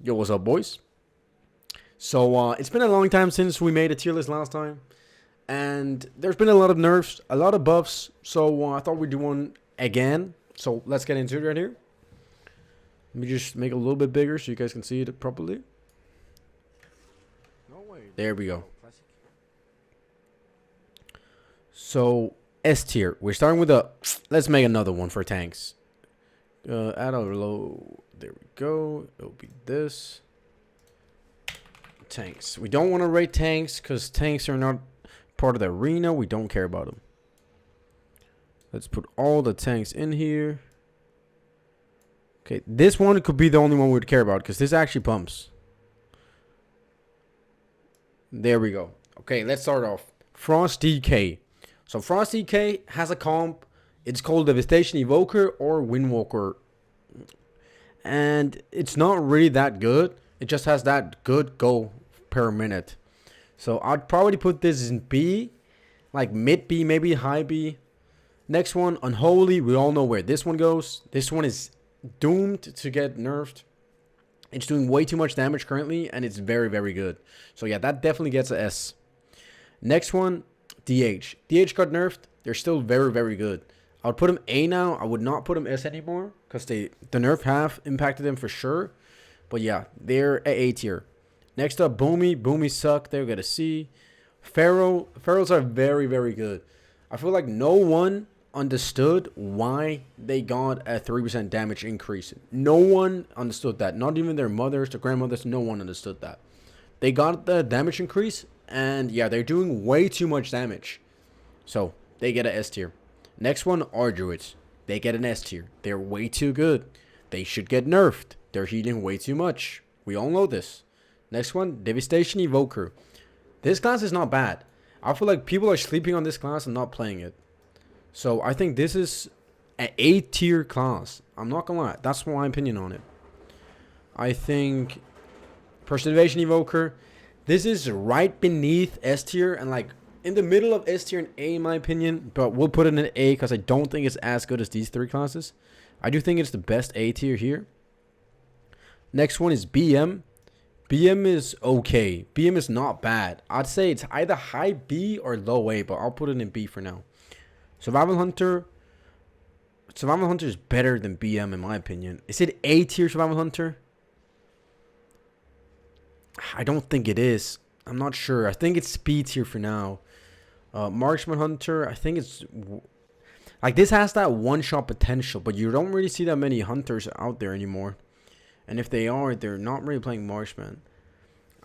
Yo, what's up, boys? So, it's been a long time since we made a tier list last time. And there's been a lot of nerfs, a lot of buffs. So, I thought we'd do one again. So, let's get into it right here. Let me just make it a little bit bigger so you guys can see it properly. There we go. So, S tier. We're starting with a... Let's make another one for tanks. Add a low... There we go. It'll be this. Tanks. We don't want to rate tanks because tanks are not part of the arena. We don't care about them. Let's put all the tanks in here. Okay, this one could be the only one we would care about because this actually pumps. There we go. Okay, let's start off. Frost DK. So Frost DK has a comp. It's called Devastation Evoker or Windwalker. And it's not really that good. It just has that good go per minute. So I'd probably put this in B. Like mid B, maybe high B. Next one, Unholy. We all know where this one goes. This one is doomed to get nerfed. It's doing way too much damage currently. And it's very, very good. So yeah, that definitely gets a S. Next one, DH. DH got nerfed. They're still very, very good. I would put him A now. I would not put him S anymore because the nerf have impacted them for sure. But yeah, they're at A tier. Next up, Boomy. Boomy suck. They'll get a C. Pharaoh. Pharaohs are very, very good. I feel like no one understood why they got a 3% damage increase. No one understood that. Not even their mothers, their grandmothers. No one understood that. They got the damage increase. And yeah, they're doing way too much damage. So they get an S tier. Next one, Arduids. They get an S tier. They're way too good. They should get nerfed. They're healing way too much. We all know this. Next one, Devastation Evoker. This class is not bad. I feel like people are sleeping on this class and not playing it. So I think this is an A tier class. I'm not gonna lie. That's my opinion on it. I think Preservation Evoker. This is right beneath S tier and like in the middle of S tier and A in my opinion, but we'll put it in A because I don't think it's as good as these three classes. I do think it's the best A tier here. Next one is BM. BM is okay. BM is not bad. I'd say it's either high B or low A, but I'll put it in B for now. Survival Hunter. Survival Hunter is better than BM in my opinion. Is it A tier Survival Hunter? I don't think it is. I'm not sure. I think it's B tier for now. Marksman Hunter, I think it's... Like, this has that one-shot potential, but you don't really see that many hunters out there anymore. And if they are, they're not really playing Marksman.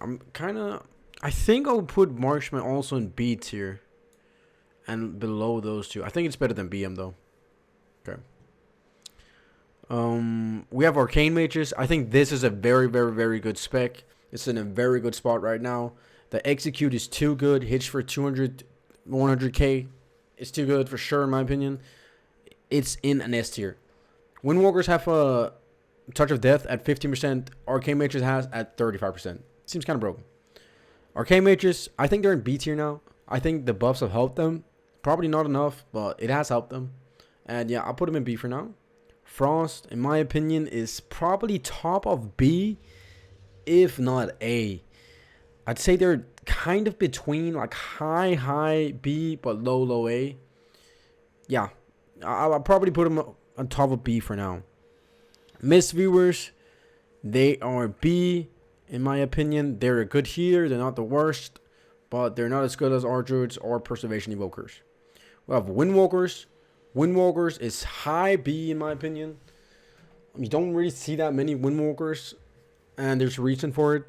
I think I'll put Marksman also in B tier. And below those two. I think it's better than BM, though. Okay. We have Arcane Mages. I think this is a very, very, very good spec. It's in a very good spot right now. The execute is too good. Hits for 200, 100k. It's too good for sure, in my opinion. It's in an S tier. Windwalkers have a touch of death at 15%. Arcane Mages has at 35%. Seems kind of broken. Arcane Mages, I think they're in B tier now. I think the buffs have helped them. Probably not enough, but it has helped them. And yeah, I'll put them in B for now. Frost, in my opinion, is probably top of B, if not A. I'd say they're kind of between like high B but low A. Yeah, I'll probably put them on top of B for now. Mist Viewers, they are B in my opinion. They're a good healer. They're not the worst, but they're not as good as Arduids or Preservation Evokers. We have Windwalkers. Windwalkers is high B in my opinion. You don't really see that many Windwalkers, and there's a reason for it.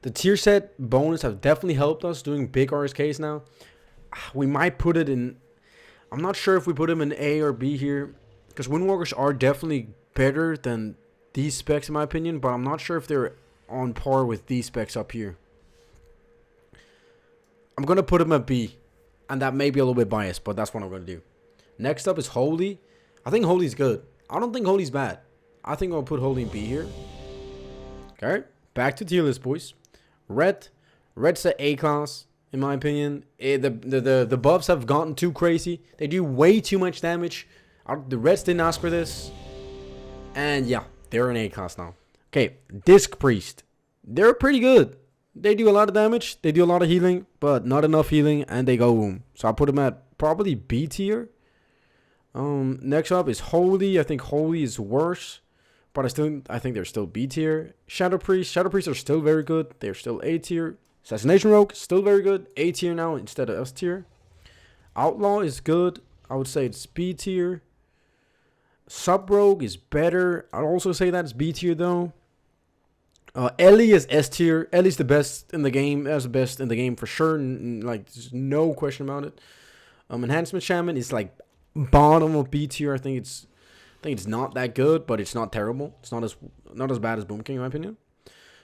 The tier set bonus have definitely helped us doing big RSKs now. We might put it in... I'm not sure if we put them in A or B here, because Windwalkers are definitely better than these specs in my opinion, but I'm not sure if they're on par with these specs up here. I'm going to put them at B, and that may be a little bit biased, but that's what I'm going to do. Next up is Holy. I think Holy's good. I don't think Holy's bad. I think I'll put Holy in B here. Okay, back to tier list, boys. Red's an A class, in my opinion. The buffs have gotten too crazy. They do way too much damage. The Reds didn't ask for this. And yeah, they're an A class now. Okay, Disc Priest. They're pretty good. They do a lot of damage. They do a lot of healing, but not enough healing, and they go boom. So I'll put them at probably B tier. Next up is Holy. I think Holy is worse, but I think they're still B tier. Shadow Priest. Shadow Priests are still very good. They're still A tier. Assassination Rogue, still very good. A tier now instead of S tier. Outlaw is good. I would say it's B tier. Sub Rogue is better. I'd also say that's B tier though. Ellie is S tier. Ellie's the best in the game. That's the best in the game for sure. Like, there's no question about it. Enhancement Shaman is like bottom of B tier. I think it's not that good, but it's not terrible. It's not as bad as Boom King in my opinion.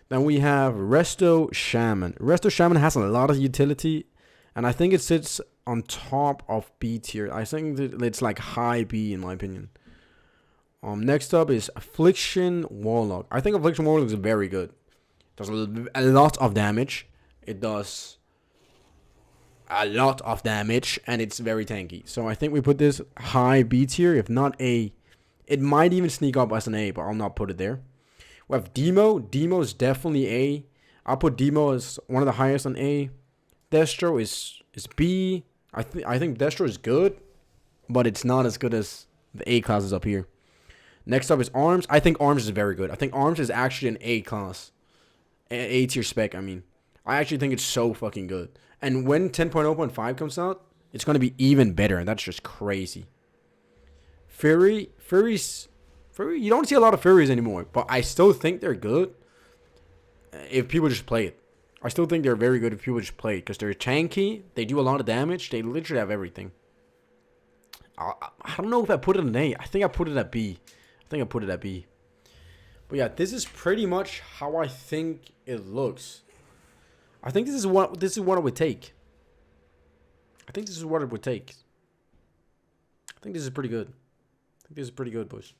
Then we have Resto Shaman. Resto Shaman has a lot of utility, and I think it sits on top of B tier. I think that it's like high B in my opinion. Next up is Affliction Warlock. I think Affliction Warlock is very good. It does a lot of damage. It does a lot of damage, and it's very tanky. So I think we put this high B tier, if not A. It might even sneak up as an A, but I'll not put it there. We have Demo. Demo is definitely A. I'll put Demo as one of the highest on A. Destro is B. I think Destro is good, but it's not as good as the A classes up here. Next up is Arms. I think Arms is very good. I think Arms is actually an A class. A tier spec, I mean. I actually think it's so fucking good. And when 10.0.5 comes out, it's going to be even better. And that's just crazy. Fury, you don't see a lot of Furies anymore. But I still think they're good if people just play it. I still think they're very good if people just play it. Because they're tanky. They do a lot of damage. They literally have everything. I don't know if I put it in A. I think I put it at B. But yeah, this is pretty much how I think it looks. I think this is what it would take. I think this is pretty good. Boys.